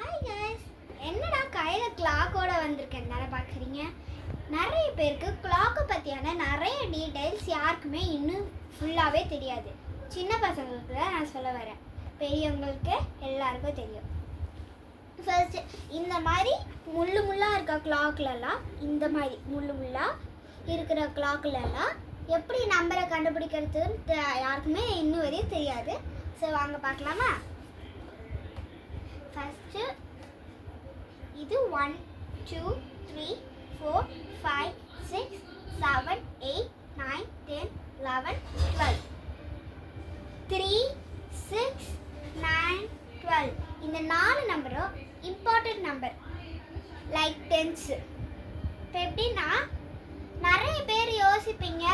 Hi guys, என்னடா கையில் கிளாக்கோட வந்திருக்கேன் தானே பார்க்குறீங்க. நிறைய பேருக்கு கிளாக்கை பற்றியான நிறைய டீட்டெயில்ஸ் யாருக்குமே இன்னும் ஃபுல்லாகவே தெரியாது. சின்ன பசங்களுக்கு தான் நான் சொல்ல வரேன், பெரியவங்களுக்கு எல்லாருக்கும் தெரியும். ஃபர்ஸ்ட் இந்த மாதிரி முள்ளாக இருக்க கிளாக்லலாம், இந்த மாதிரி முள்ளாக இருக்கிற கிளாக்லலாம் எப்படி நம்பரை கண்டுபிடிக்கிறதுன்னு யாருக்குமே இன்னும் வரையும் தெரியாது. ஸோ வாங்க பார்க்கலாமா. ஃபஸ்ட்டு இது 1 2 3 4 5 6 7 8 9 10 11 12 3 6 9 12. இந்த 4 நம்பரும் இம்பார்ட்டன்ட் நம்பர், லைக் டென்ஸ். இப்போ எப்படின்னா, நிறைய பேர் யோசிப்பீங்க,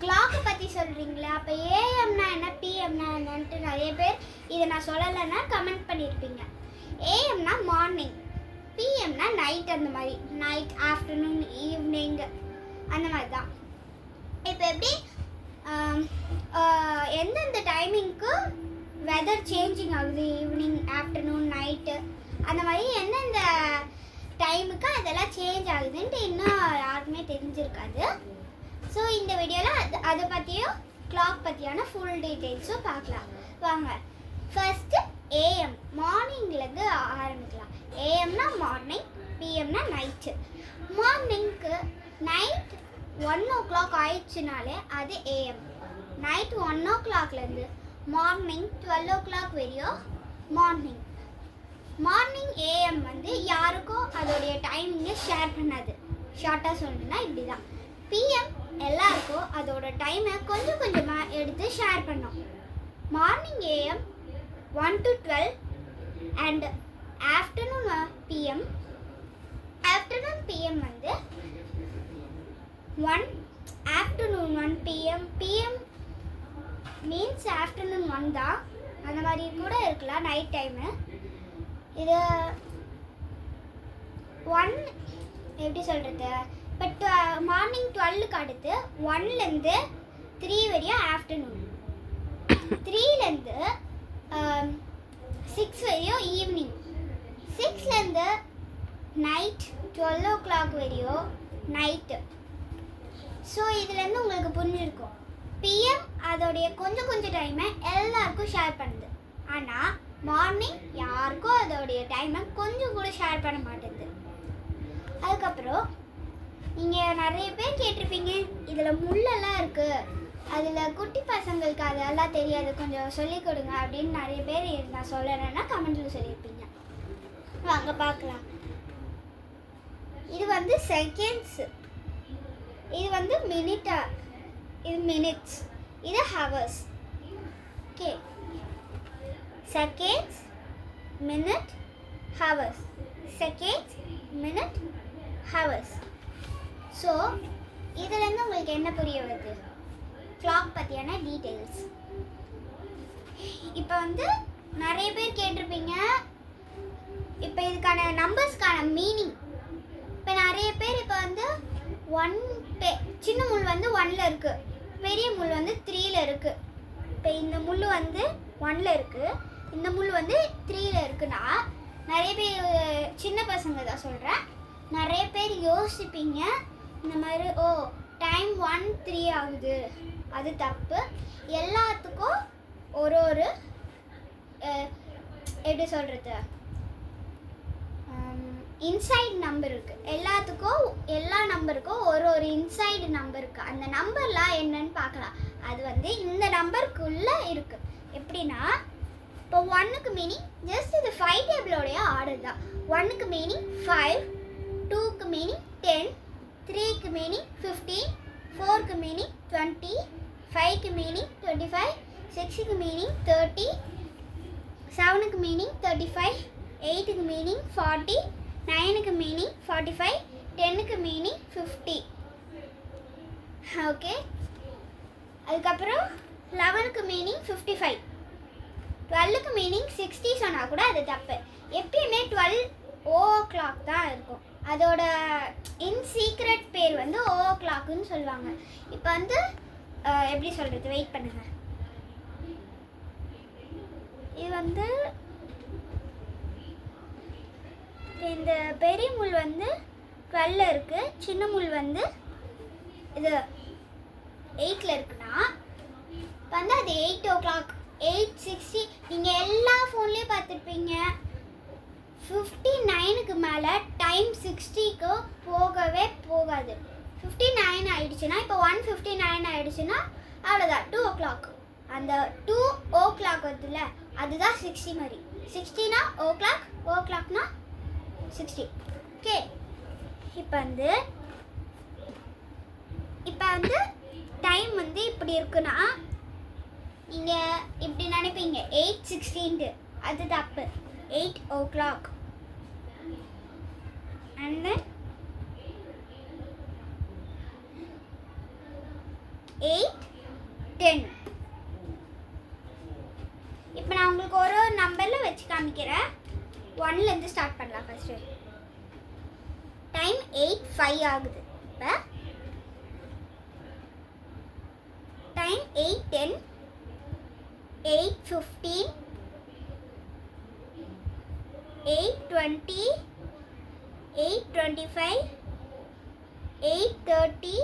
கிளாக்கை பற்றி சொல்கிறீங்களா, அப்போ ஏஎம்னா என்ன பிஎம்னா என்னன்ட்டு நிறைய பேர் இதை நான் சொல்லலைன்னா கமெண்ட் பண்ணியிருப்பீங்க. ஏஎம்னா மார்னிங், பிஎம்னா நைட், அந்த மாதிரி நைட், ஆஃப்டர்நூன், ஈவினிங் அந்த மாதிரி தான். இப்போ எப்படி எந்தெந்த டைமிங்க்கு வெதர் சேஞ்சிங் ஆகுது, ஈவினிங், ஆஃப்டர்நூன், நைட்டு, அந்த மாதிரி எந்தெந்த டைமுக்கு அதெல்லாம் சேஞ்ச் ஆகுதுன்ட்டு இன்னும் யாருக்குமே தெரிஞ்சிருக்காது. ஸோ இந்த வீடியோவில் அதை பற்றியும் கிளாக் பற்றியான ஃபுல் டீட்டெயில்ஸும் பார்க்கலாம் வாங்க. ஃபர்ஸ்ட்டு ஏஎம், மார்னிங்லேருந்து ஆரம்பிக்கலாம். ஏஎம்னா மார்னிங், பிஎம்னா நைட்டு. மார்னிங்க்கு நைட் 1 o'clock ஆயிடுச்சுனாலே அது ஏஎம். நைட் 1 o'clockலேருந்து மார்னிங் 12 o'clock வரையும் மார்னிங். மார்னிங் ஏஎம் வந்து யாருக்கும் அதோடைய டைமிங்கை ஷேர் பண்ணாது. ஷார்ட்டாக சொல்லணும்னா இப்படி தான். பிஎம் எல்லாருக்கும் அதோட டைமை கொஞ்சம் கொஞ்சமாக எடுத்து ஷேர் பண்ணோம். Morning AM 1 to 12 and afternoon PM. Afternoon PM வந்து 1 afternoon 1 PM. PM means afternoon 1 தான், அந்த மாதிரி கூட இருக்கலாம் நைட் டைமு. இது 1 எப்படி சொல்கிறது, இப்போ மார்னிங் 12க்கு அடுத்து 1லேருந்து 3 வரையும் ஆஃப்டர்நூன், 3லேருந்து 6 வரையும் ஈவினிங், 6லேருந்து நைட் 12 o'clock வரையும் நைட்டு. ஸோ இதுலேருந்து உங்களுக்கு புரிஞ்சிருக்கும், பிஎம் அதோடைய கொஞ்சம் கொஞ்சம் டைமை எல்லாருக்கும் ஷேர் பண்ணுது. ஆனால் மார்னிங் யாருக்கும் அதோடைய டைமை கொஞ்சம் கூட ஷேர் பண்ண மாட்டேங்குது. அதுக்கப்புறம் நீங்கள் நிறைய பேர் கேட்டிருப்பீங்க, இதில் முள்ளெல்லாம் இருக்குது, அதில் குட்டி பசங்களுக்கு அதெல்லாம் தெரியாது, கொஞ்சம் சொல்லிக் கொடுங்க அப்படின்னு நிறைய பேர் நான் சொல்லலைன்னா கமெண்ட்டில் சொல்லியிருப்பீங்க. வாங்க பார்க்கலாம். இது வந்து செகண்ட்ஸு, இது வந்து மினிட்டா, இது மினிட்ஸ், இது hours. Okay, seconds, minute, hours, seconds, minute, hours. So இதுலேருந்து உங்களுக்கு என்ன புரிய வருது, கிளாக் பற்றியான டீட்டெயில்ஸ். இப்போ வந்து நிறைய பேர் கேட்டிருப்பீங்க, இப்போ இதுக்கான நம்பர்ஸ்க்கான மீனிங். இப்போ நிறைய பேர் இப்போ வந்து சின்ன முள் வந்து 1ல் இருக்குது, பெரிய முள் வந்து 3ல் இருக்குது. இப்போ இந்த முள் வந்து 1ல் இருக்குது, இந்த முள் வந்து 3ல் இருக்குன்னா, நிறைய பேர் சின்ன பசங்க தான் சொல்கிறேன், நிறைய பேர் யோசிப்பீங்க இந்த மாதிரி, ஓ டைம் 1 3 ஆகுது, அது தப்பு. எல்லாத்துக்கும் ஒரு எப்படி சொல்கிறது, இன்சைட் நம்பர் இருக்குது. எல்லாத்துக்கும் எல்லா நம்பருக்கும் ஒரு இன்சைடு நம்பர் இருக்குது. அந்த நம்பர்லாம் என்னன்னு பார்க்கலாம். அது வந்து இந்த நம்பருக்குள்ளே இருக்குது. எப்படின்னா, இப்போ 1க்கு மீனிங் ஜஸ்ட் இது 5 டேபிளோடைய ஆர்டர் தான். 1க்கு மீனிங் 5, 2க்கு மீனிங் 10, 3க்கு மீனிங் 15, 4க்கு மீனிங் 20, 5க்கு மீனிங் 25, 6க்கு மீனிங் 30, 7க்கு மீனிங் 35, 8க்கு மீனிங் 40, 9க்கு மீனிங் 45, 10க்கு மீனிங் 50. ஓகே, அதுக்கப்புறம் 11க்கு மீனிங் 55, 12க்கு மீனிங் 60 சொன்னால் கூட அது தப்பு. எப்பயுமே 12 o'clock தான் இருக்கும். அதோட சீக்ரெட் பேர் வந்து o'clockன்னு சொல்லுவாங்க. இப்போ வந்து எப்படி சொல்கிறது, வெயிட் பண்ணுங்கள். இது வந்து இந்த பெரிய முள் வந்து 12 இருக்கு, சின்ன முள் வந்து இது 8ல இருக்குன்னா இப்போ வந்து அது 8 o'clock 8:60. நீங்கள் எல்லா ஃபோன்லேயும் பார்த்துருப்பீங்க 59க்கு மேலே டைம் 60க்கு போகவே போகாது. 59 ஆயிடுச்சுன்னா இப்போ 1:59 ஆயிடுச்சுன்னா அவ்வளோதான் 2 o'clock. அந்த 2 o'clock வருதுல்ல அதுதான் 60 மாதிரி. 60னா o'clockனா 60. ஓகே, இப்போ வந்து டைம் வந்து இப்படி இருக்குன்னா நீங்கள் இப்படி நினைப்பீங்க 8:16, அது தப்பு. 8 o'clock and then 8:10. இப்போ நான் உங்களுக்கு ஒரு நம்பரில் வச்சு காமிக்கிறேன். 1லேருந்து ஸ்டார்ட் பண்ணலாம். ஃபஸ்ட்டு டைம் 8:05 ஆகுது. இப்போ time 8:10, 8:15, 8:20, 8:25, 8:30,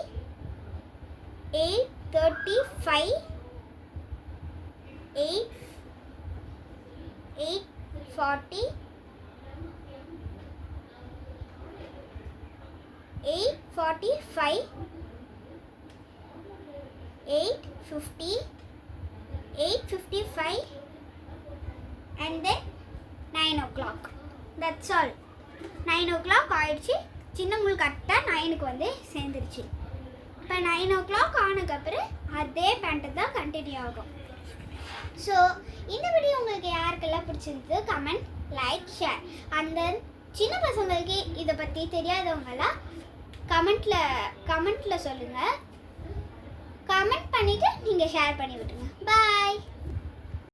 8:35, 8:40, 8:45, 8:50, 8:55 and then 9 o'clock. That's all. 9 o'clock ஆயிடுச்சு. சின்ன முள் கரெக்டாக 9க்கு வந்து சேர்ந்துருச்சு. இப்போ 9 o'clock ஆனதுக்கப்புறம் அதே பேண்ட்டு தான் கண்டினியூ ஆகும். ஸோ இந்த வீடியோ உங்களுக்கு யாருக்கெல்லாம் பிடிச்சிருந்தது கமெண்ட், லைக், ஷேர். அந்த சின்ன பசங்களுக்கு இதை பற்றி தெரியாதவங்களாம் கமெண்ட்டில் சொல்லுங்கள். கமெண்ட் பண்ணிவிட்டு நீங்கள் ஷேர் பண்ணி விட்டுருங்க. பாய்.